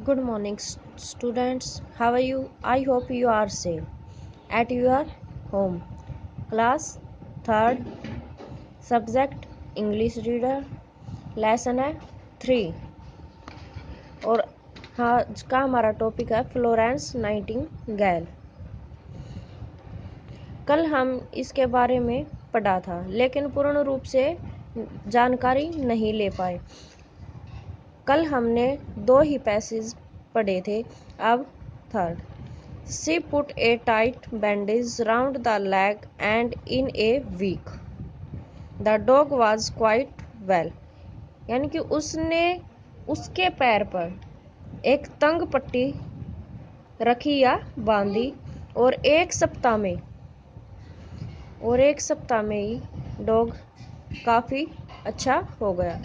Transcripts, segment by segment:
Good morning, students. How are you? I hope you are safe at your home. Class third, subject English reader, lesson है 3 और आज का हमारा topic है Florence Nightingale. कल हम इसके बारे में पढ़ा था, लेकिन पूर्ण रूप से जानकारी नहीं ले पाए। कल हमने 2 ही पैसेज पढ़े थे, अब third. She put a tight bandage round the leg and in a week the dog was quite well। यानी कि उसने उसके पैर पर एक तंग पट्टी रखी या बांधी और एक सप्ताह में ही डॉग काफ़ी अच्छा हो गया।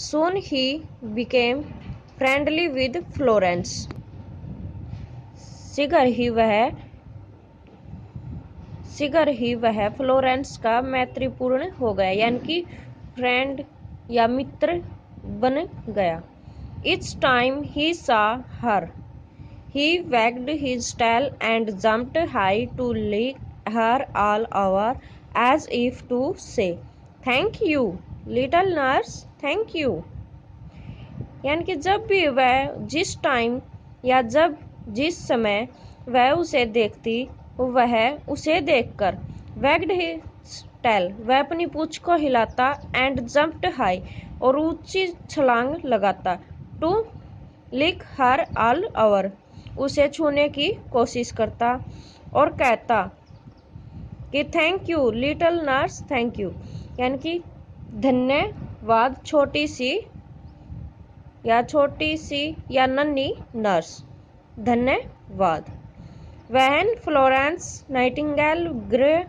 Soon he became friendly with Florence। शीघ्र ही वह फ्लोरेंस का मैत्रीपूर्ण हो गया, यानी कि फ्रेंड या मित्र बन गया। Each time he saw her, he wagged his tail and jumped high to lick her all over, as if to say, "Thank you, little nurse, thank you।" यानी कि जब भी वह जिस समय वह उसे देखती, वह उसे देखकर वैग्ड हिज टेल, वह अपनी पूंछ को हिलाता, एंड जंप्ड हाई, और ऊंची छलांग लगाता, to lick her all over, उसे छूने की कोशिश करता और कहता कि thank you little nurse, thank you, यानी कि धन्यवाद छोटी सी या नन्ही नर्स, धन्यवाद। When Florence Nightingale grew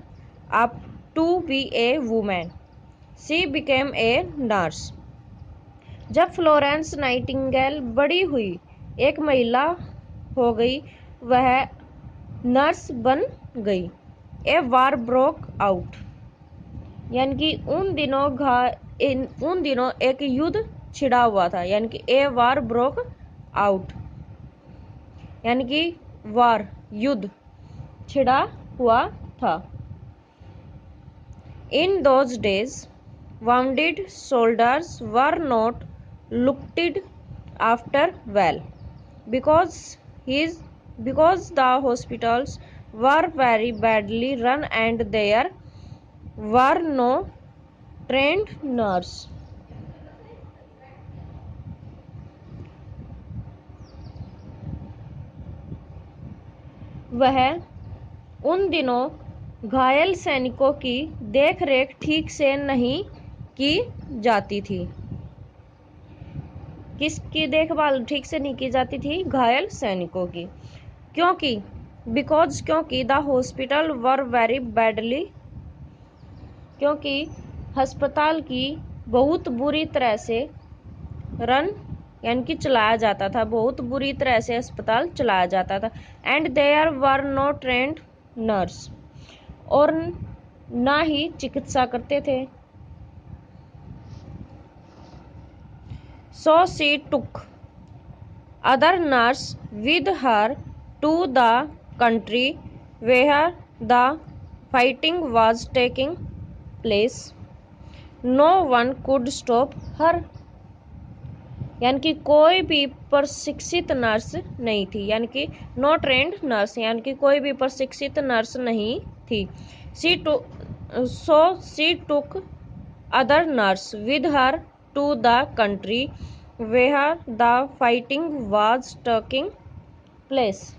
up to be a woman, she became a nurse। जब फ्लोरेंस नाइटिंगेल बड़ी हुई, एक महिला हो गई, वह नर्स बन गई। ए वार ब्रोक आउट, यानी कि उन दिनों एक युद्ध छिड़ा हुआ था, यानी कि ए वार ब्रोक आउट, यानी कि वार युद्ध छिड़ा हुआ था। In those days, wounded soldiers were not looked after well, because the hospitals were very badly run and there were no trained nurse। वह उन दिनों घायल सैनिकों की देखरेख ठीक से नहीं की जाती थी। किसकी देखभाल ठीक से नहीं की जाती थी? घायल सैनिकों की। क्योंकि the hospital were very badly, क्योंकि अस्पताल की बहुत बुरी तरह से रन, यानी कि चलाया जाता था, बहुत बुरी तरह से अस्पताल चलाया जाता था। And there were no trained nurse, और ना ही चिकित्सा करते थे। So she took other nurse with her to the country where the fighting was taking place. No one could stop her, यानी कि कोई भी प्रशिक्षित नर्स नहीं थी, यानी कि नो ट्रेंड नर्स, यानी कि कोई भी प्रशिक्षित नर्स नहीं थी। So she took other nurse with her to the country where the fighting was taking place.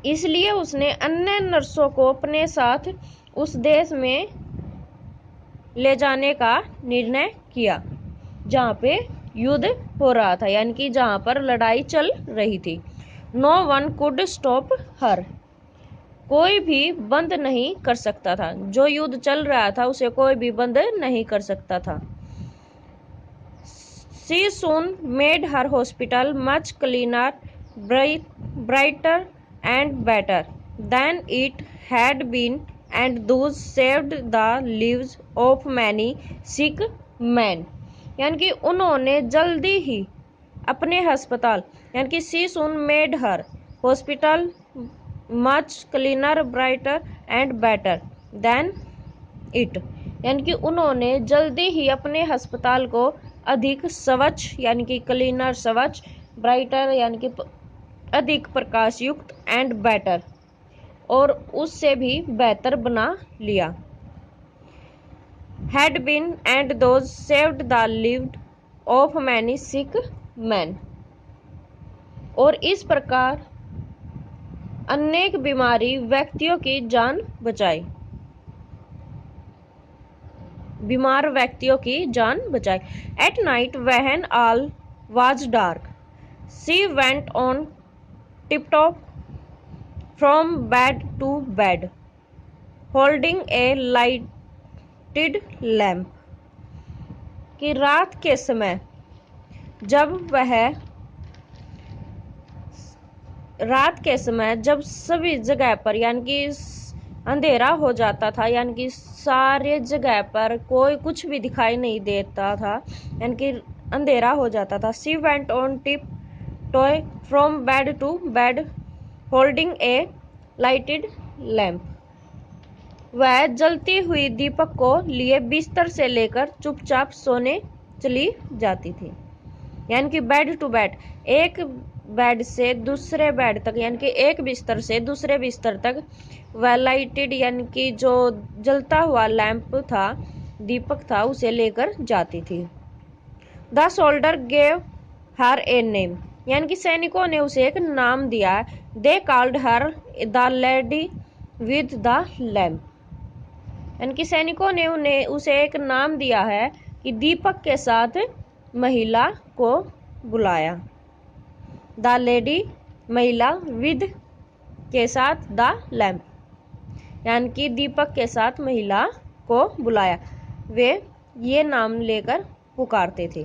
इसलिए उसने अन्य नर्सों को अपने साथ उस देश में ले जाने का निर्णय किया जहाँ पे युद्ध हो रहा था, यानी कि जहाँ पर लड़ाई चल रही थी। No one could stop her, कोई भी बंद नहीं कर सकता था, जो युद्ध चल रहा था उसे कोई भी बंद नहीं कर सकता था। She soon made her hospital much cleaner, brighter and better than it had been, and thus saved the lives of many sick men। यानी कि उन्होंने जल्दी ही अपने अस्पताल, यानी कि she soon made her hospital much cleaner, brighter and better than it, यानी कि उन्होंने जल्दी ही अपने अस्पताल को अधिक स्वच्छ, यानी कि क्लीनर स्वच्छ, ब्राइटर यानी कि अधिक प्रकाश युक्त, एंड बेटर और उससे भी बेहतर बना लिया। Had been and those saved the lived of many sick man, और इस प्रकार अनेक बीमारी व्यक्तियों की जान बचाई, बीमार व्यक्तियों की जान बचाई। At night when all was dark she went on tiptop from bed to bed holding a lighted lamp, कि रात के समय जब सभी जगह पर यानी कि अंधेरा हो जाता था, यानी कि सारे जगह पर कोई कुछ भी दिखाई नहीं देता था, यानी कि अंधेरा हो जाता था। She went on tiptoe from bed to bed holding a lighted lamp, वह जलती हुई दीपक को लिए बिस्तर से लेकर चुपचाप सोने चली जाती थी, यानी कि बेड टू बेड, एक बेड से दूसरे बेड तक, यानी कि एक बिस्तर से दूसरे बिस्तर तक वह लाइटेड यानी कि जो जलता हुआ लैंप था, दीपक था, उसे लेकर जाती थी। The soldier gave her a name, यानी कि सैनिकों ने उसे एक नाम दिया। They called her the lady with the lamp, यानी कि सैनिकों ने उसे एक नाम दिया है कि दीपक के साथ महिला को बुलाया। द लेडी महिला, विद के साथ द लैम्प, यानी कि दीपक के साथ महिला को बुलाया। वे ये नाम लेकर पुकारते थे।